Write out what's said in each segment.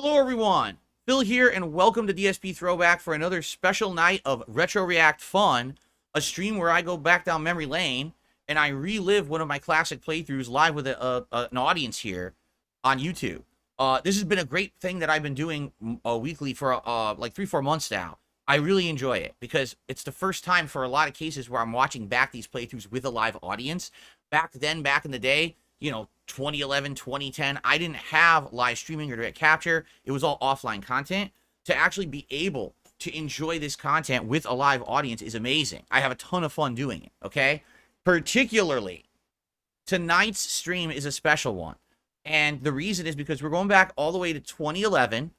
Hello, everyone. Phil here, and welcome to DSP Throwback for another special night of Retro React fun, a stream where I go back down memory lane and I relive one of my classic playthroughs live with an audience here on YouTube. This has been a great thing that I've been doing weekly for like 3-4 months now. I really enjoy it because it's the first time for a lot of cases where I'm watching back these playthroughs with a live audience. Back in the day, 2011, 2010, I didn't have live streaming or direct capture. It was all offline content. To actually be able to enjoy this content with a live audience is amazing. I have a ton of fun doing it, okay? Particularly, tonight's stream is a special one. And the reason is because we're going back all the way to 2011,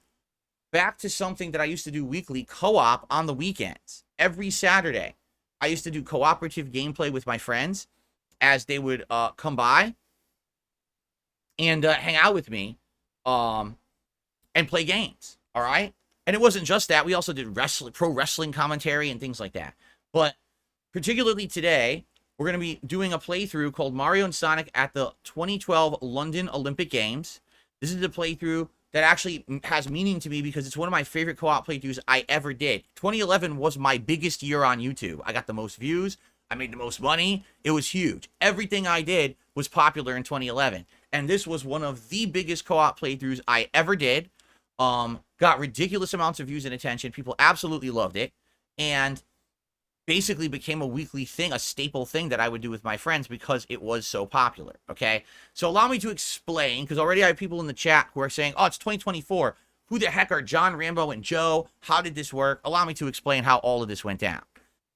back to something that I used to do weekly, co-op on the weekends. Every Saturday, I used to do cooperative gameplay with my friends as they would come by and hang out with me and play games, all right? And it wasn't just that. We also did pro wrestling commentary and things like that. But particularly today, we're going to be doing a playthrough called Mario and Sonic at the 2012 London Olympic Games. This is a playthrough that actually has meaning to me because it's one of my favorite co-op playthroughs I ever did. 2011 was my biggest year on YouTube. I got the most views. I made the most money. It was huge. Everything I did was popular in 2011. And this was one of the biggest co-op playthroughs I ever did. Got ridiculous amounts of views and attention. People absolutely loved it. And basically became a weekly thing, a staple thing that I would do with my friends because it was so popular, okay? So allow me to explain, because already I have people in the chat who are saying, oh, it's 2024. Who the heck are John Rambo and Joe? How did this work? Allow me to explain how all of this went down.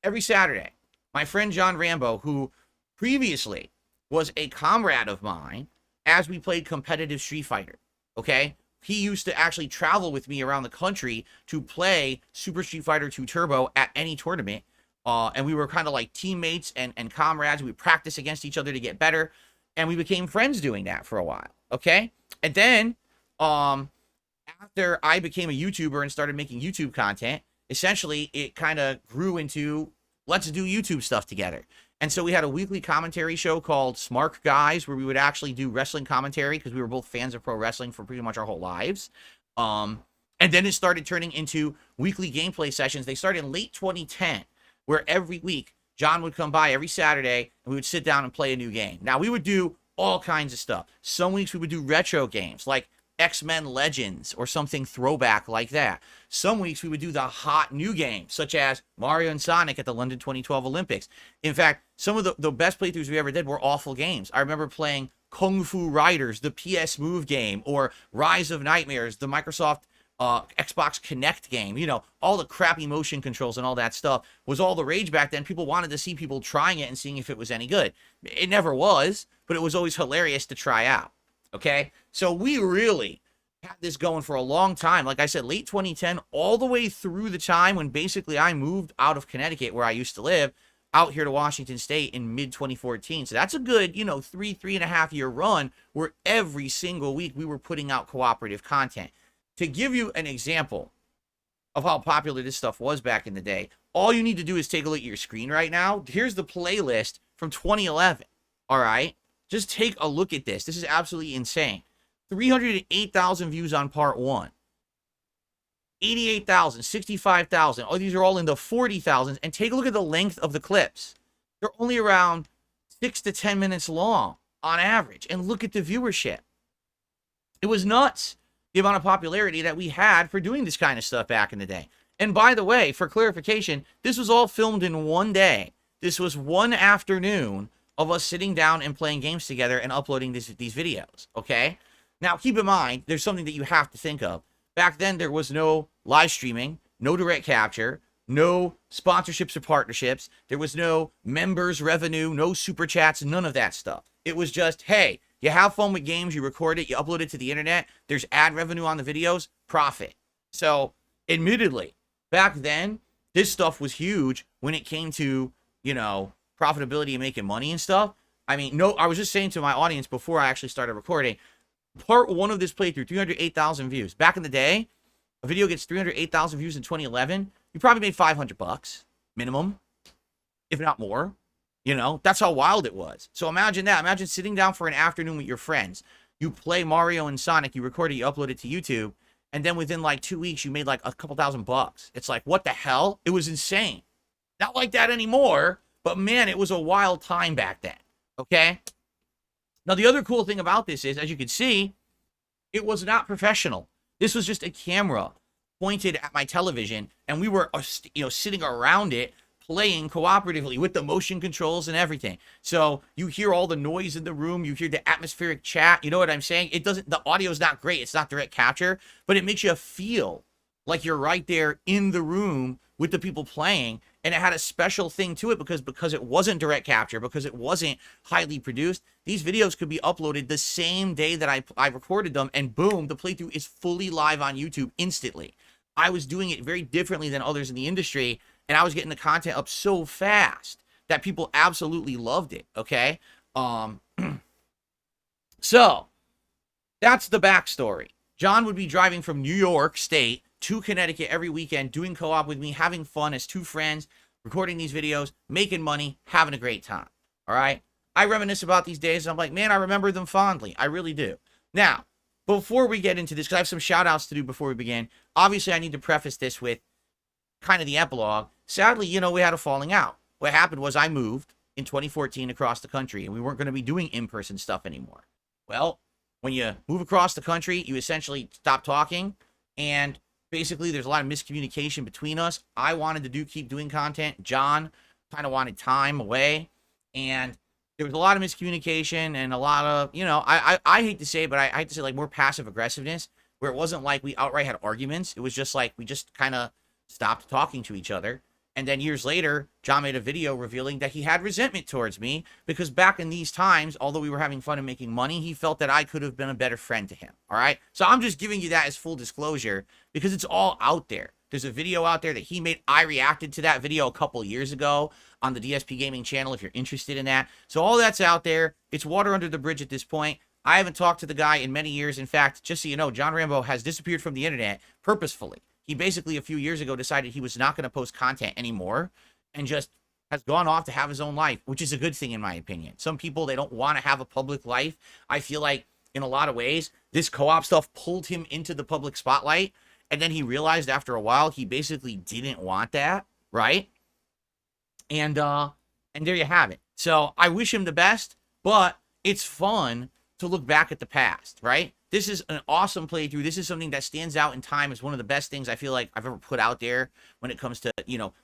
Every Saturday, my friend John Rambo, who previously was a comrade of mine as we played competitive Street Fighter, okay? He used to actually travel with me around the country to play Super Street Fighter 2 Turbo at any tournament. And we were kind of like teammates and comrades. We would practice against each other to get better. And we became friends doing that for a while, okay? And then after I became a YouTuber and started making YouTube content, essentially it kind of grew into let's do YouTube stuff together. And so we had a weekly commentary show called Smart Guys where we would actually do wrestling commentary because we were both fans of pro wrestling for pretty much our whole lives. And then it started turning into weekly gameplay sessions. They started in late 2010. Where every week, John would come by every Saturday, and we would sit down and play a new game. Now, we would do all kinds of stuff. Some weeks, we would do retro games, like X-Men Legends, or something throwback like that. Some weeks, we would do the hot new games, such as Mario and Sonic at the London 2012 Olympics. In fact, some of the best playthroughs we ever did were awful games. I remember playing Kung Fu Riders, the PS Move game, or Rise of Nightmares, the Microsoft Xbox Kinect game, all the crappy motion controls and all that stuff was all the rage back then. People wanted to see people trying it and seeing if it was any good. It never was, but it was always hilarious to try out. Okay. So we really had this going for a long time. Like I said, late 2010, all the way through the time when basically I moved out of Connecticut where I used to live out here to Washington State in mid 2014. So that's a good, 3.5 year run where every single week we were putting out cooperative content. To give you an example of how popular this stuff was back in the day, all you need to do is take a look at your screen right now. Here's the playlist from 2011, all right? Just take a look at this. This is absolutely insane. 308,000 views on part 1. 88,000, 65,000. Oh, these are all in the 40,000s. And take a look at the length of the clips. They're only around 6 to 10 minutes long on average. And look at the viewership. It was nuts. The amount of popularity that we had for doing this kind of stuff back in the day. And by the way, for clarification, this was all filmed in one day. This was one afternoon of us sitting down and playing games together and uploading these videos, okay? Now, keep in mind, there's something that you have to think of. Back then, there was no live streaming, no direct capture, no sponsorships or partnerships. There was no members revenue, no super chats, none of that stuff. It was just, hey, you have fun with games, you record it, you upload it to the internet, there's ad revenue on the videos, profit. So, admittedly, back then, this stuff was huge when it came to, profitability and making money and stuff. I mean, I was just saying to my audience before I actually started recording, part 1 of this playthrough, 308,000 views. Back in the day, a video gets 308,000 views in 2011, you probably made $500 minimum, if not more. That's how wild it was. So imagine that. Imagine sitting down for an afternoon with your friends. You play Mario and Sonic, you record it, you upload it to YouTube, and then within like 2 weeks, you made like a couple $1,000. It's like, what the hell? It was insane. Not like that anymore, but man, it was a wild time back then. Okay? Now, the other cool thing about this is, as you can see, it was not professional. This was just a camera pointed at my television, and we were, sitting around it, playing cooperatively with the motion controls and everything. So you hear all the noise in the room, you hear the atmospheric chat. You know what I'm saying? The audio's not great. It's not direct capture, but it makes you feel like you're right there in the room with the people playing. And it had a special thing to it because it wasn't direct capture, because it wasn't highly produced. These videos could be uploaded the same day that I recorded them, and boom, the playthrough is fully live on YouTube instantly. I was doing it very differently than others in the industry, and I was getting the content up so fast that people absolutely loved it, okay? So, that's the backstory. John would be driving from New York State to Connecticut every weekend, doing co-op with me, having fun as two friends, recording these videos, making money, having a great time, all right? I reminisce about these days, and I'm like, man, I remember them fondly. I really do. Now, before we get into this, because I have some shout-outs to do before we begin, obviously I need to preface this with kind of the epilogue. Sadly, we had a falling out. What happened was I moved in 2014 across the country, and we weren't going to be doing in-person stuff anymore. Well, when you move across the country, you essentially stop talking, and basically there's a lot of miscommunication between us. I wanted to keep doing content. John kind of wanted time away, and there was a lot of miscommunication and a lot of, I hate to say it, but I hate to say like more passive aggressiveness, where it wasn't like we outright had arguments. It was just like we just kind of stopped talking to each other. And then years later, John made a video revealing that he had resentment towards me because back in these times, although we were having fun and making money, he felt that I could have been a better friend to him. All right. So I'm just giving you that as full disclosure because it's all out there. There's a video out there that he made. I reacted to that video a couple years ago on the DSP Gaming channel if you're interested in that. So all that's out there. It's water under the bridge at this point. I haven't talked to the guy in many years. In fact, just so you know, John Rambo has disappeared from the internet purposefully. He basically a few years ago decided he was not going to post content anymore and just has gone off to have his own life, which is a good thing in my opinion. Some people, they don't want to have a public life. I feel like in a lot of ways, this co-op stuff pulled him into the public spotlight. And then he realized after a while, he basically didn't want that, right? And there you have it. So I wish him the best, but it's fun to look back at the past, right? This is an awesome playthrough. This is something that stands out in time as one of the best things I feel like I've ever put out there when it comes to,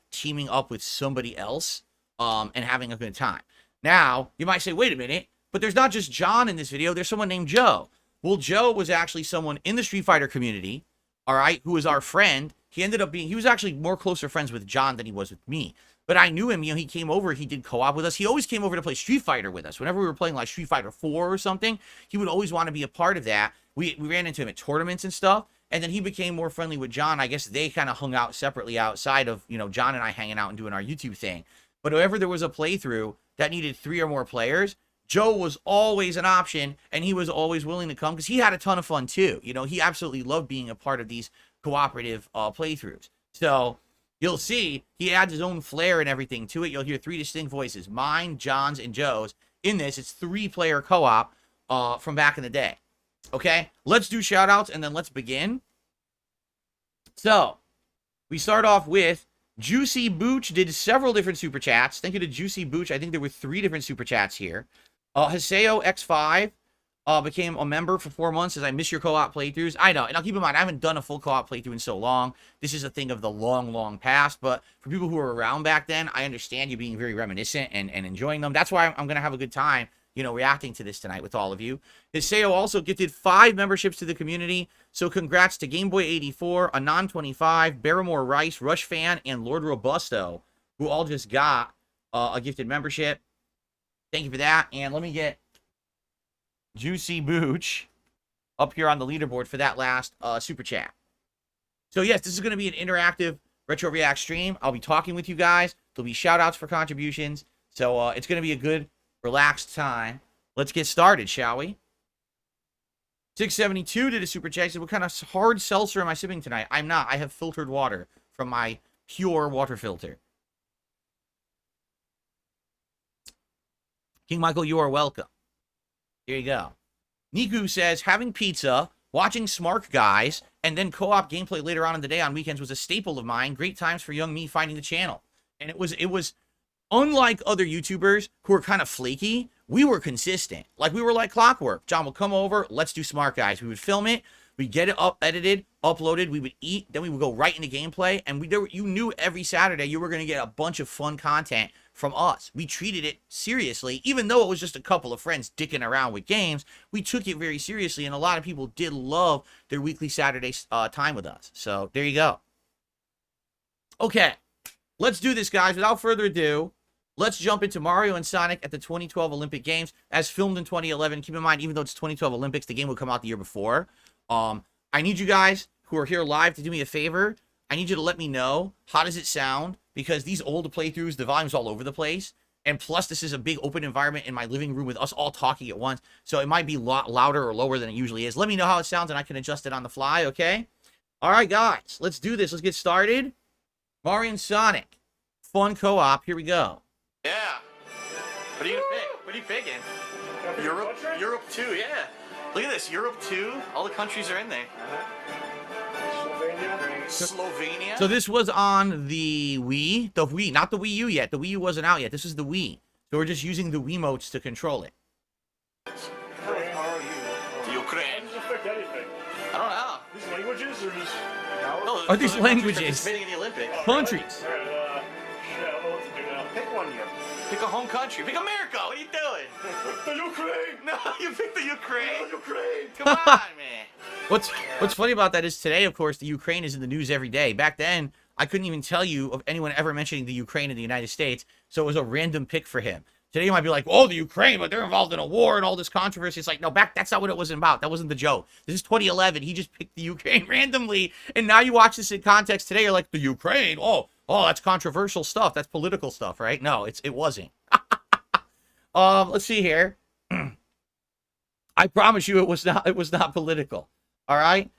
teaming up with somebody else and having a good time. Now, you might say, wait a minute, but there's not just John in this video. There's someone named Joe. Well, Joe was actually someone in the Street Fighter community, all right, who was our friend. He was actually more closer friends with John than he was with me. But I knew him, he came over, he did co-op with us. He always came over to play Street Fighter with us. Whenever we were playing like Street Fighter 4 or something, he would always want to be a part of that. We ran into him at tournaments and stuff, and then he became more friendly with John. I guess they kind of hung out separately outside of, John and I hanging out and doing our YouTube thing. But whenever there was a playthrough that needed 3 or more players, Joe was always an option, and he was always willing to come because he had a ton of fun too. He absolutely loved being a part of these cooperative playthroughs. So you'll see he adds his own flair and everything to it. You'll hear 3 distinct voices, mine, John's, and Joe's. In this, it's 3-player co-op from back in the day. Okay, let's do shout-outs, and then let's begin. So, we start off with Juicy Booch did several different super chats. Thank you to Juicy Booch. I think there were 3 different super chats here. Haseo X5 became a member for 4 months, says, I miss your co-op playthroughs. I know, and I'll keep in mind, I haven't done a full co-op playthrough in so long. This is a thing of the long, long past, but for people who were around back then, I understand you being very reminiscent and enjoying them. That's why I'm going to have a good time, reacting to this tonight with all of you. Hiseo also gifted 5 memberships to the community, so congrats to Gameboy84, Anon25, Barrymore Rice, Rush Fan, and Lord Robusto, who all just got a gifted membership. Thank you for that, and let me get Juicy Booch up here on the leaderboard for that last super chat. So yes, this is going to be an interactive Retro React stream. I'll be talking with you guys. There'll be shout outs for contributions. So it's going to be a good, relaxed time. Let's get started, shall we? 672 did a super chat. Said, what kind of hard seltzer am I sipping tonight? I'm not. I have filtered water from my pure water filter. King Michael, you are welcome. Here you go. Niku says, having pizza, Watching Smart Guys and then co-op gameplay later on in the day on weekends was a staple of mine. Great times for young me finding the channel. And it was unlike other YouTubers who are kind of flaky, we were consistent. Like, we were like clockwork. John would come over, let's do Smart Guys. We would film it, we'd get it up, edited, uploaded, we would eat, then we would go right into gameplay, and you knew every Saturday you were going to get a bunch of fun content from us. We treated it seriously, even though it was just a couple of friends dicking around with games. We took it very seriously, and a lot of people did love their weekly Saturday time with us. So, there you go. Okay, let's do this, guys. Without further ado, let's jump into Mario and Sonic at the 2012 Olympic Games, as filmed in 2011. Keep in mind, even though it's 2012 Olympics, the game will come out the year before. I need you guys who are here live to do me a favor. I need you to let me know, how does it sound? Because these old playthroughs, the volume's all over the place. And plus, this is a big open environment in my living room with us all talking at once. So it might be a lot louder or lower than it usually is. Let me know how it sounds, and I can adjust it on the fly, okay? All right, guys, let's do this. Let's get started. Mario and Sonic. Fun co-op. Here we go. Yeah. What are you gonna pick? What are you picking? Europe 2, yeah. Look at this, Europe 2. All the countries are in there. Slovenia. So this was on the Wii. The Wii, not the Wii U yet. The Wii U wasn't out yet. This is the Wii. So we're just using the Wiimotes to control it. Ukraine. Does it affect anything? I don't know. These languages or just... No, Are these those languages? participating in the Olympics. Countries. Alright, shit, I don't know what to do now. Pick one here. Pick a home country. Pick America. What are you doing? The Ukraine! No, you picked the Ukraine. The Ukraine! Come on, man. What's funny about that is today, of course, the Ukraine is in the news every day. Back then, I couldn't even tell you of anyone ever mentioning the Ukraine in the United States, so it was a random pick for him. Today you might be like, oh, the Ukraine, but they're involved in a war and all this controversy. It's like, no, that's not what it was about. That wasn't the joke. This is 2011. He just picked the Ukraine randomly, and now you watch this in context today, you're like, the Ukraine? Oh, that's controversial stuff. That's political stuff, right? No, it wasn't. Let's see here. I promise you it was not political. All right?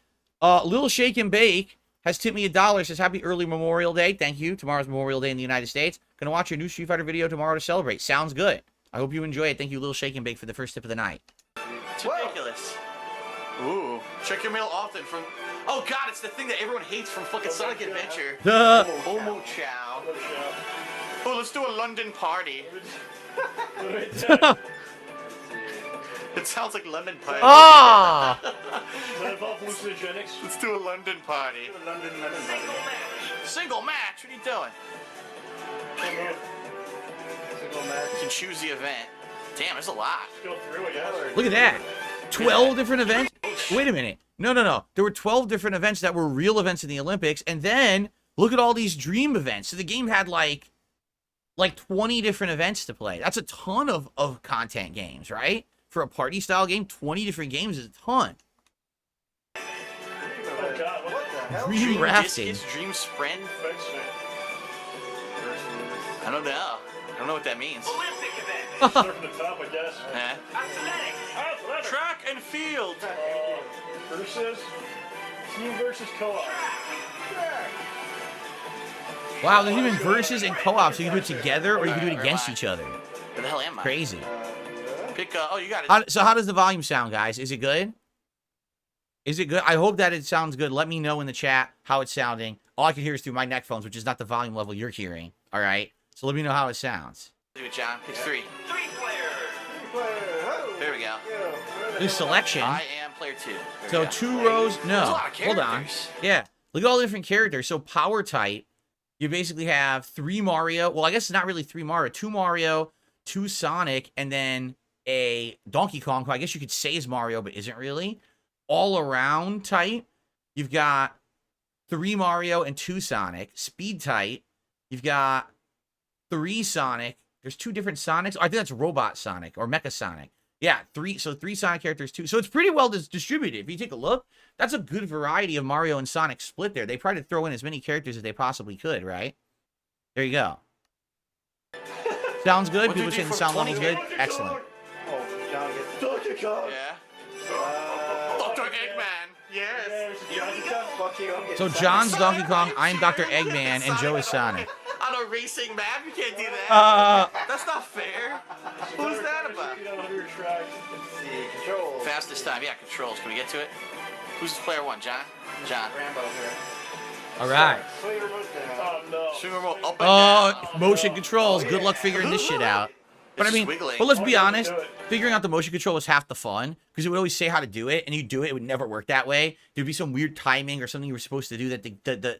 Little Shake and Bake has tipped me $1, says happy early Memorial Day. Thank you. Tomorrow's Memorial Day in the United States. Gonna watch your new Street Fighter video tomorrow to celebrate. Sounds good. I hope you enjoy it. Thank you, Little Shake and Bake, for the first tip of the night. It's ridiculous. Ooh. Check your mail often from... Oh, God, it's the thing that everyone hates from fucking Sonic Adventure. Omo Chow. Oh, let's do a London party. It sounds like London party. Ah! Does that involve hallucinogenics? Let's do a London party. London party. Single match. What are you doing? Single match. You can choose the event. Damn, there's a lot. Go through it, yeah. Look at that. 12 different events? Wait a minute. No. There were 12 different events that were real events in the Olympics, and then look at all these dream events. So the game had like 20 different events to play. That's a ton of content games, right? For a party-style game, 20 different games is a ton. Oh, God, what the hell? Dream rafting. Discus, Dream Sprint. Thanks, man. I don't know. I don't know what that means. Olympic event. Start from the top, I guess. Athletics. Track and field. Versus... Team versus co-op. Wow, there's even versus and co-op, so you can do it together or you can do it against each other. Where the hell am I? Crazy. Pick, oh, you got it. So how does the volume sound, guys? Is it good? Is it good? I hope that it sounds good. Let me know in the chat how it's sounding. All I can hear is through my neck phones, which is not the volume level you're hearing. All right? So let me know how it sounds. Do it, John. Pick 3. 3-player. There we go. New selection. I am player 2. So 2 rows. There's a No. lot of Hold on. characters. Yeah. Look at all the different characters. So power type, you basically have 3 Mario. Well, I guess it's not really 3 Mario. 2 Mario, 2 Sonic, and then a Donkey Kong, who I guess you could say is Mario, but isn't really. All around type, you've got 3 Mario and 2 Sonic. Speed type, you've got 3 Sonic. There's 2 different Sonics. I think that's Robot Sonic or Mecha Sonic. Yeah, 3 Sonic characters, 2. So it's pretty well distributed. If you take a look, that's a good variety of Mario and Sonic split there. They tried to throw in as many characters as they possibly could, right? There you go. Sounds good? What do People you saying do the for sound level's 20? good? Excellent. Donkey Kong! Yeah. Dr. Eggman. Yes. So John's Donkey Kong, I'm Dr. Eggman, and Joe is Sonic. On a racing map? You can't do that. That's not fair. Who's that about? Speed on 100 track. Fastest time. Yeah, controls. Can we get to it? Who's player one? John? John. Rambo here. All right. Swing remote down. Oh, no. Swing remote up and down. Motion controls. Good luck figuring this shit out. But I It's mean, just wiggling. but let's Oh, be yeah, honest. do it. Figuring out the motion control was half the fun because it would always say how to do it, and you do it. It would never work that way. There'd be some weird timing or something you were supposed to do that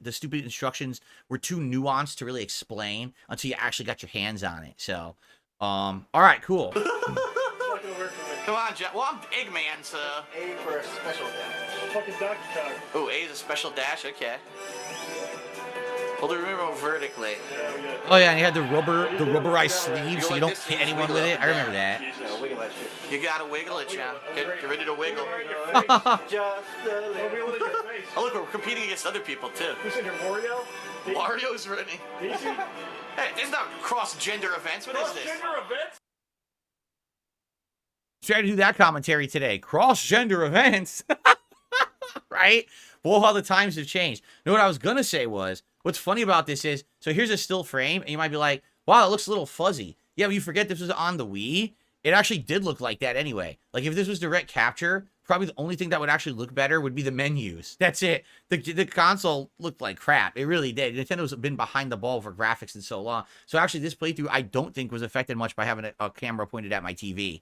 the stupid instructions were too nuanced to really explain until you actually got your hands on it. So, all right, cool. It's not gonna work for me. Come on, John. Well, I'm Eggman, so. A for a special dash. Fucking Donkey Kong. Oh, A is a special dash. Okay. Hold the remote vertically. Yeah, we got Oh yeah, and you had the rubberized sleeve, so you don't hit anyone with it. I remember that. No, wiggle that shit. You gotta wiggle it, John. Get ready to wiggle. Just a Don't be little. able to get your face. Oh, look, we're competing against other people, too. Who's in here, Mario? Mario's running. Daisy? Hey, it's not cross-gender events. What is this? Cross-gender events? Try to do that commentary today. Cross-gender events. Right? Well, how the times have changed. You know what I was going to say was, what's funny about this is, so here's a still frame, and you might be like, wow, it looks a little fuzzy. Yeah, but you forget this was on the Wii. It actually did look like that anyway. Like, if this was direct capture, probably the only thing that would actually look better would be the menus. That's it. The console looked like crap. It really did. Nintendo's been behind the ball for graphics in so long. So actually, this playthrough, I don't think was affected much by having a camera pointed at my TV.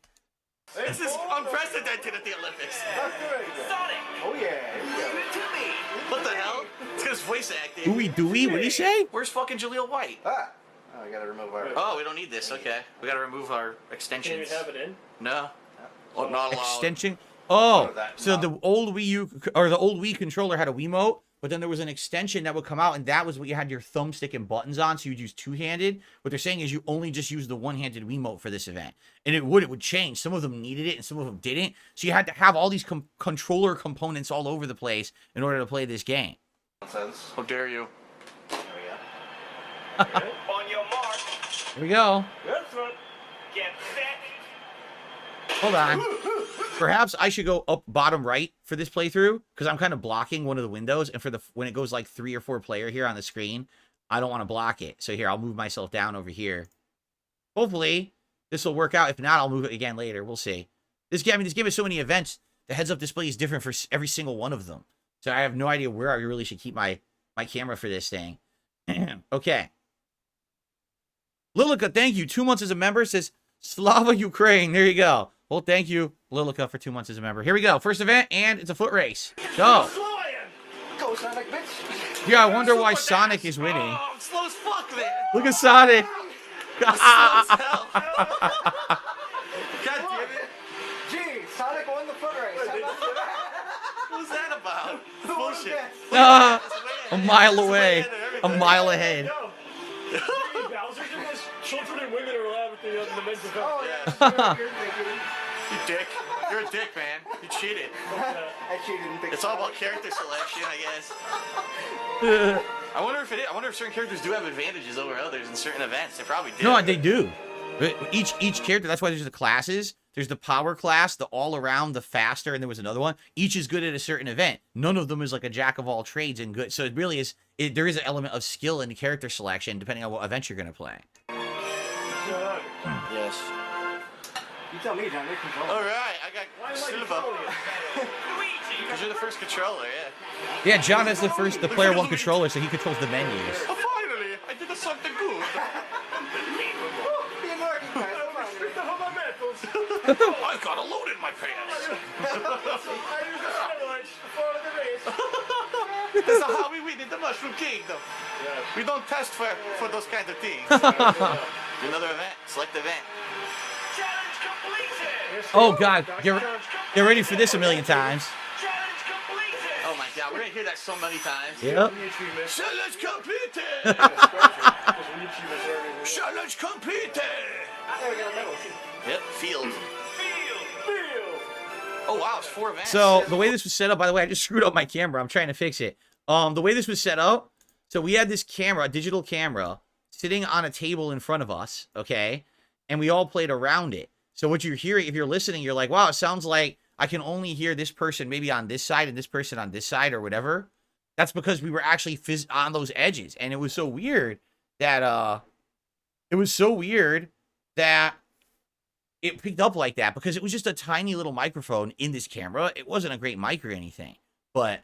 This is unprecedented at the Olympics. Sonic. Oh yeah. Here we go. To me. What the hell? It's because voice acting. Ooey dooey, what did he say? Where's fucking Jaleel White? Ah. Oh, I gotta remove our. Oh, we don't need this. Okay. We gotta remove our Can't extensions. even have it in. No. Oh, not allowed. Extension. Oh, that so knob. the old Wii U or the old Wii controller had a Wiimote, but then there was an extension that would come out, and that was what you had your thumbstick and buttons on, so you'd use two-handed. What they're saying is you only just use the one-handed Wiimote for this event, and it would change. Some of them needed it, and some of them didn't. So you had to have all these controller components all over the place in order to play this game. Nonsense. How dare you? There we go. On your mark. Here we go. That's right. Get set. Hold on. Perhaps I should go up bottom right for this playthrough because I'm kind of blocking one of the windows, and for the when it goes like 3 or 4 player here on the screen, I don't want to block it. So here, I'll move myself down over here. Hopefully, this will work out. If not, I'll move it again later. We'll see. This game has so many events. The heads-up display is different for every single one of them. So I have no idea where I really should keep my camera for this thing. Okay. Lilica, thank you. 2 months as a member, says Slava Ukraine. There you go. Well, thank you, Lilica, for 2 months as a member. Here we go. First event, and it's a foot race. Go. Go Sonic, bitch. Yeah, I wonder why Sonic is winning. Oh, I'm slow as fuck, man. Look at Sonic. I'm slow as hell. God damn it. Gee, Sonic won the foot race. How about that? What's that about? Bullshit. Ah, a mile away. A mile ahead. Yo. Bowser did this. Children and women are allowed with the men's event. Oh Yeah. yeah. You're making. You dick. You're a dick, man. You cheated. I cheated and picked. It's all about character selection, I guess. I wonder if certain characters do have advantages over others in certain events. They probably do. No, they do. Each character, that's why there's the classes. There's the power class, the all-around, the faster, and there was another one. Each is good at a certain event. None of them is like a jack of all trades and good. So it really is, there is an element of skill in character selection depending on what event you're going to play. Yes. You tell me, John. You're controlling. All right, I Why got am I Silva. controlling it? Luigi. Because you're the first controller, yeah. Yeah, John is the player one controller, so he controls the menus. Oh, finally, I did something good. Be annoying, guys. Come on. Restrict the fundamentals. I got a load in my pants. I use the steroids before the race. This is how we win in the Mushroom Kingdom. Yes. We don't test for those kind of things. Another event, select event. Challenge completed. Oh, God. Get ready for this a million times. Challenge completed. Oh my god, we're gonna hear that so many times. Yep. Challenge completed! Challenge completed! There we go. Medals. Yep, field. Oh wow, it's 4 events. So the way this was set up, by the way, I just screwed up my camera. I'm trying to fix it. The way this was set up, so we had this camera, a digital camera, sitting on a table in front of us, okay? And we all played around it. So what you're hearing, if you're listening, you're like, wow, it sounds like I can only hear this person maybe on this side and this person on this side or whatever. That's because we were actually on those edges. And it was so weird that, it picked up like that because it was just a tiny little microphone in this camera. It wasn't a great mic or anything. but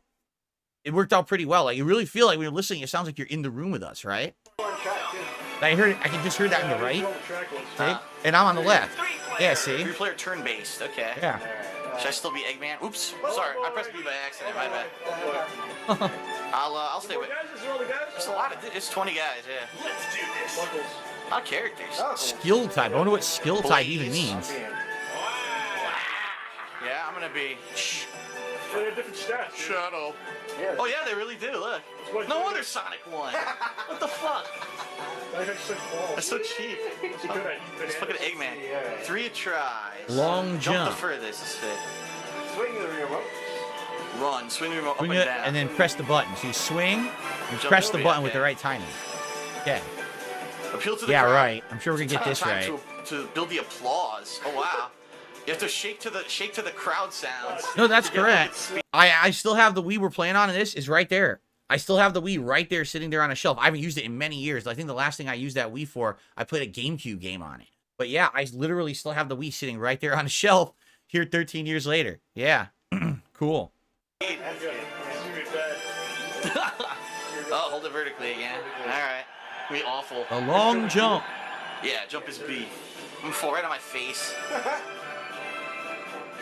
it worked out pretty well. Like, you really feel like when you're listening, it sounds like you're in the room with us, right? On track, too. I can just hear that on the right, On the track was. see? And I'm on the left. Yeah, see? Three-player turn-based. Okay. Yeah. Should I still be Eggman? Oops. Sorry, I pressed B by accident. My bad. I'll stay with. Guys, this is all the guys. There's a lot of. It's 20 guys. Yeah. Let's do this. Knuckles. A lot of characters. Oh, Skill type. I wonder what skill type even means. Yeah, I'm gonna be. Shh. They have different stats. dude. Shut up. yeah. Oh yeah, they really do. Look. what- No wonder Sonic won. What the fuck? They have such balls. That's so cheap. What's he good at? Let's look at Eggman. Yeah. 3 tries. Long Jump jump. the furthest. Let's fit. Swing the remote. Run. Swing the remote up Swing and it, down. and then press the button. So you swing, and Jump press the over, button yeah, with the okay. right timing. Okay. Appeal to the Yeah, crowd. right. I'm sure we're gonna get this Time right. to build the applause. Oh wow. You have to shake to the crowd sounds. No, that's correct. I still have the Wii we're playing on, and this is right there. I still have the Wii right there sitting there on a shelf. I haven't used it in many years. I think the last thing I used that Wii for, I played a GameCube game on it. But yeah, I literally still have the Wii sitting right there on a shelf here 13 years later. Yeah. Cool. This is gonna be bad. Oh, hold it vertically again. All right. Be awful. A long jump. Yeah, jump is B. I'm gonna fall right on my face.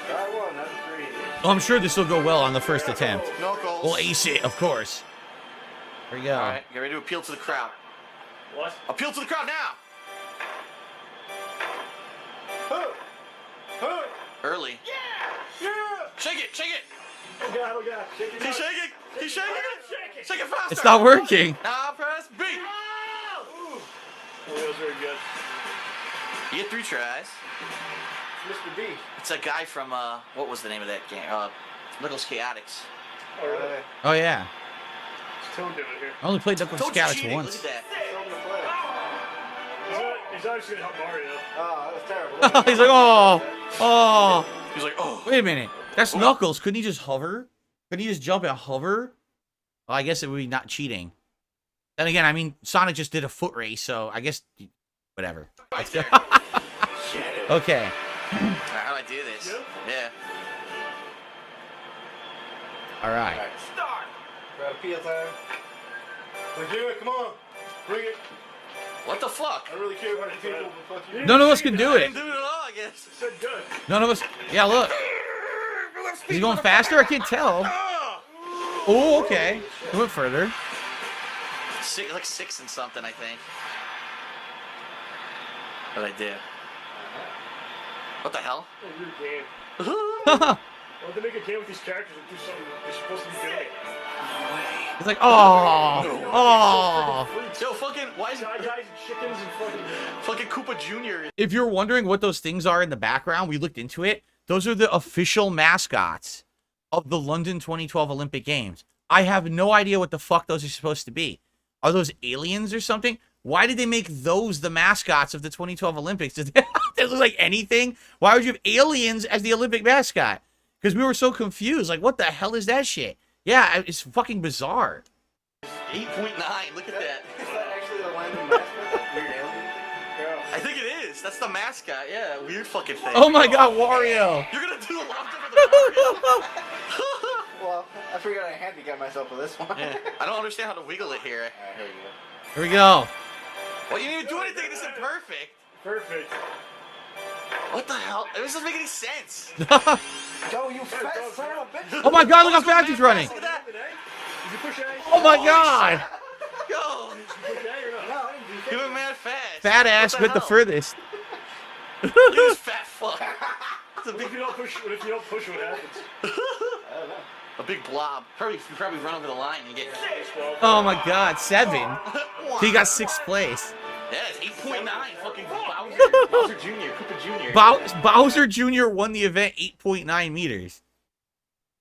Try one, not three. Oh, I'm sure this will go well on the first attempt. Knuckles. We'll ace it, of course. There we go. All right, get ready to appeal to the crowd. What? Appeal to the crowd now. Early. Yeah! Shake it, shake it. Oh god, oh god. Shake it He's out. shaking. He's shaking it. Shake it. Shake it faster. It's not working. Now press B. Oh, that was very good. You get 3 tries. Mr. B. It's a guy from what was the name of that game? Knuckles Chaotix. Oh, really? Oh, yeah. It's Toad doing it here. I only played Knuckles Toad's Scouts cheating. once. Look at that. Show him the play. He's obviously gonna help Mario. Oh, that was terrible. He's like, oh, oh. He's like, oh. Wait a minute. That's Knuckles. Couldn't he just hover? Couldn't he just jump and hover? Well, I guess it would be not cheating. Then again, I mean, Sonic just did a foot race, so I guess, whatever. Right there. Okay. How do I do this? Yeah. Yeah. All right. Alright, Start. grab appeal time. Like, do it, come on. Bring it. What the fuck? I don't really care about the people, but fuck you. None of us can do I it. didn't do it at all, I guess. Said good. None of us. Yeah, look. Is he going faster? I can't tell. Oh! Oh, okay. He went further. Like 6 and something, I think. What'd I do? What the hell? Oh, weird game. He's Why don't they make a game with these characters and do something they're supposed to be doing? like, oh, oh. Yo, fucking, why is Guys and chickens and fucking Koopa Jr. If you're wondering what those things are in the background, we looked into it. Those are the official mascots of the London 2012 Olympic Games. I have no idea what the fuck those are supposed to be. Are those aliens or something? Why did they make those the mascots of the 2012 Olympics? Does they look like anything? Why would you have aliens as the Olympic mascot? Because we were so confused. Like, what the hell is that shit? Yeah, it's fucking bizarre. 8.9, look at that. Is that actually the London mascot? That weird alien thing? I think it is. That's the mascot. Yeah, weird fucking thing. Oh my god, Wario. You're gonna do a lot different than Well, I figured I handicapped myself with this one. Yeah. I don't understand how to wiggle it here. Alright, here we go. Here we go. Well, you didn't do anything. This isn't perfect. Perfect. What the hell? It doesn't make any sense. Go, you fat son of a bitch! Oh my god, look how fast he's running. Look at that. Did you push A? Oh my god. Go. Did you push A or not? No, I didn't do He that. went mad fast. Fat ass What went the hell? furthest. Look at this fat fuck. It's a What big, if you don't push? What if you don't push? What happens? I don't know. a big blob. You probably run over the line and get. Oh my god, 7. So he got 6th place. Yeah, it's 8.9. Fucking Bowser Jr. Koopa Jr. Bowser Jr. won the event 8.9 meters.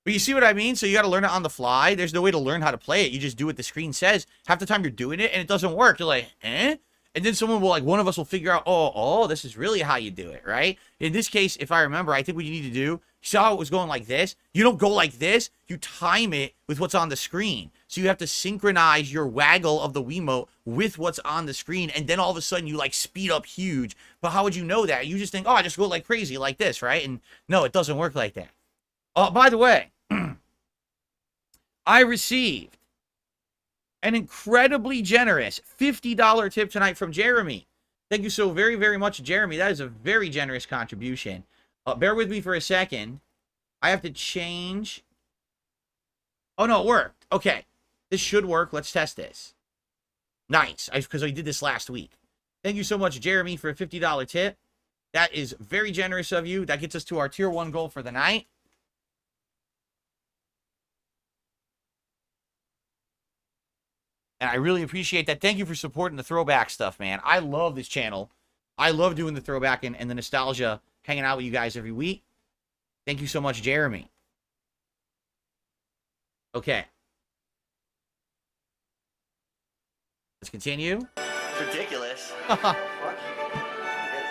But you see what I mean? So you got to learn it on the fly. There's no way to learn how to play it. You just do what the screen says. Half the time you're doing it and it doesn't work. You're like, eh? And then someone will, like, one of us will figure out, oh, this is really how you do it, right? In this case, if I remember, I think what you need to do, you saw how it was going like this? You don't go like this. You time it with what's on the screen. So you have to synchronize your waggle of the Wiimote with what's on the screen, and then all of a sudden you, like, speed up huge. But how would you know that? You just think, oh, I just go like crazy like this, right? And no, it doesn't work like that. Oh, by the way, I received an incredibly generous $50 tip tonight from Jeremy. Thank you so very, very much, Jeremy. That is a very generous contribution. Bear with me for a second. I have to change. Oh, no, it worked. Okay. This should work. Let's test this. Nice. Because I did this last week. Thank you so much, Jeremy, for a $50 tip. That is very generous of you. That gets us to our tier 1 goal for the night. And I really appreciate that. Thank you for supporting the throwback stuff, man. I love this channel. I love doing the throwback and the nostalgia, hanging out with you guys every week. Thank you so much, Jeremy. Okay. Let's continue. Ridiculous. Fuck you. Get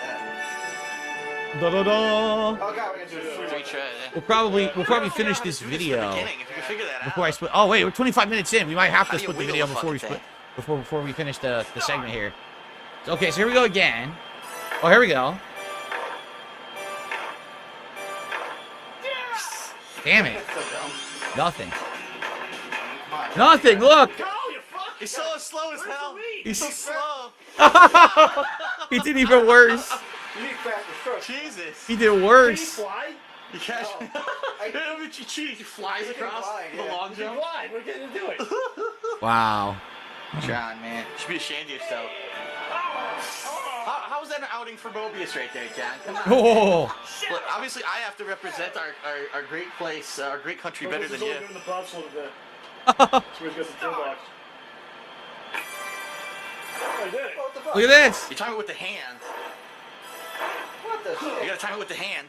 that. Da-da-da. Oh god, we're gonna do it. Retry it. We'll probably finish this video Beginning, if you can figure that before out. I split. Oh wait, we're 25 minutes in. We might have to How do you split the wiggle video the before we fucking before we finish the segment here. Okay, so here we go again. Oh, here we go. Damn it. Nothing. Nothing. Look. Go, you fuck! He's so slow as hell. He's so slow. He did even worse. You need faster strokes. Jesus. He did Can he worse. fly? You catch. He cheats. He flies across fly, the yeah. long He can jump. fly. We're getting to do it. Wow. John, man. You should be ashamed of yourself. How was that an outing for Mobius right there, John? Come on. Oh. Look, obviously, I have to represent our great place, our great country better than you. Doing the props a little bit. So we've got the toolbox. I did it. What the fuck? Look at this. You time it with the hand. What the You shit? gotta time it with the hand.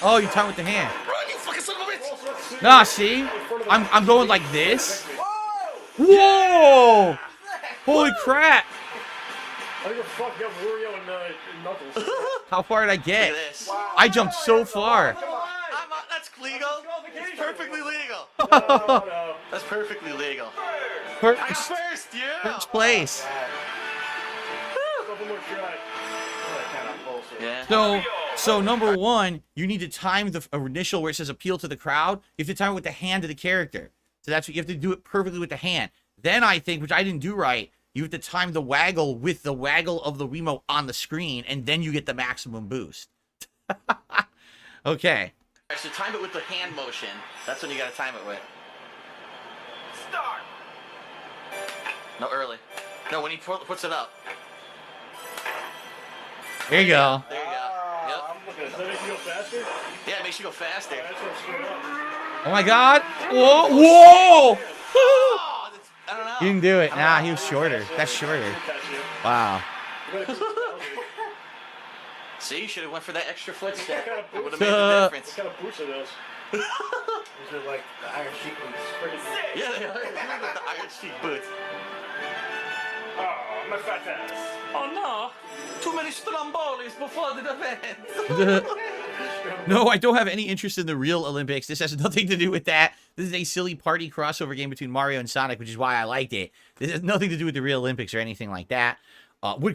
Oh, you time with the hand. Run, you fucking son of a bitch! Also, let's see. Nah, see? I'm going like this. Whoa! Whoa! Holy crap! I think we're fucking up Wario and Knuckles. How far did I Look at get? this. Wow. I jumped so far. That's legal. It's perfectly legal. No. That's perfectly legal. I'm First, first, yeah. first place. Couple more try. Yeah. So number one, you need to time the initial where it says appeal to the crowd. You have to time it with the hand of the character. So that's what you have to do it perfectly with the hand. Then I think, which I didn't do right, you have to time the waggle with the waggle of the remote on the screen, and then you get the maximum boost. Okay. Alright, so time it with the hand motion. That's when you gotta time it with. Start. No, early. No, when he puts it up. There you go. There you go. Yep. I'm looking Does at that make you go faster? Yeah, it makes you go faster. That's what I'm screwing up. Oh my god. Whoa! Whoa! Oh, that's, I don't know. You didn't do it. Nah, he was shorter. That's shorter. We'll catch you. Wow. You better keep Bowser. See, you should have went for that extra footstep. What kind of It would have boots? made the What difference. kind of boots are those? These are like the Iron Sheik boots. Freaking Yeah, they are. With the Iron Sheik boots. oh, my fat ass. Oh no! Too many strombolis before the event. No, I don't have any interest in the real Olympics. This has nothing to do with that. This is a silly party crossover game between Mario and Sonic, which is why I liked it. This has nothing to do with the real Olympics or anything like that.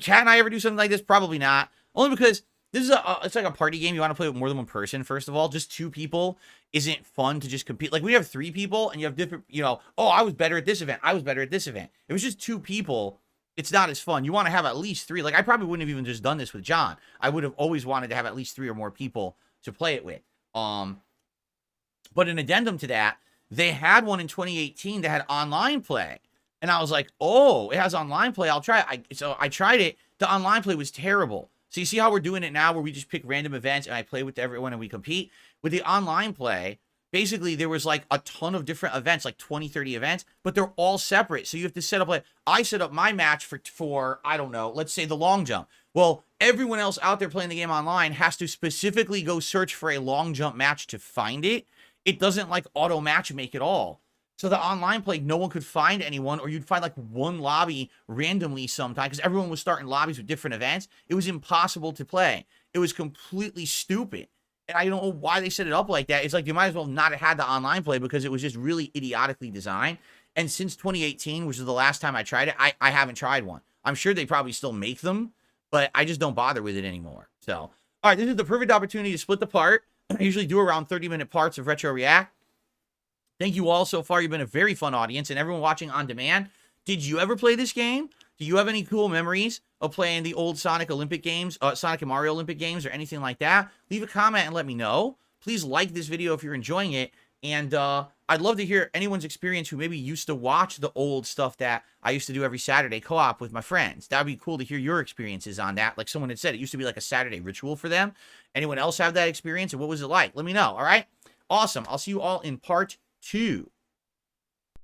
Can I ever do something like this? Probably not. Only because this is it's like a party game. You want to play with more than one person, first of all. Just two people isn't fun to just compete. Like, we have three people, and you have different, oh, I was better at this event. I was better at this event. If it was just two people, it's not as fun. You want to have at least three. Like, I probably wouldn't have even just done this with John. I would have always wanted to have at least three or more people to play it with. But an addendum to that, they had one in 2018 that had online play. And I was like, oh, it has online play. I'll try it. So I tried it. The online play was terrible. So you see how we're doing it now, where we just pick random events and I play with everyone and we compete? With the online play, basically there was like a ton of different events, like 20, 30 events, but they're all separate. So you have to set up, like, I set up my match for I don't know, let's say the long jump. Well, everyone else out there playing the game online has to specifically go search for a long jump match to find it. It doesn't like auto match make it all. So the online play, no one could find anyone, or you'd find like one lobby randomly sometime, because everyone was starting lobbies with different events. It was impossible to play. It was completely stupid. And I don't know why they set it up like that. It's like you might as well not have had the online play, because it was just really idiotically designed. And since 2018, which is the last time I tried it, I haven't tried one. I'm sure they probably still make them, but I just don't bother with it anymore. So, all right, this is the perfect opportunity to split the part. I usually do around 30-minute parts of Retro React. Thank you all so far. You've been a very fun audience, and everyone watching on demand. Did you ever play this game? Do you have any cool memories of playing the old Sonic Olympic games, Sonic and Mario Olympic games, or anything like that? Leave a comment and let me know. Please like this video if you're enjoying it, and I'd love to hear anyone's experience who maybe used to watch the old stuff that I used to do every Saturday co-op with my friends. That would be cool to hear your experiences on that. Like someone had said, it used to be like a Saturday ritual for them. Anyone else have that experience, and what was it like? Let me know, all right? Awesome. I'll see you all in part 2.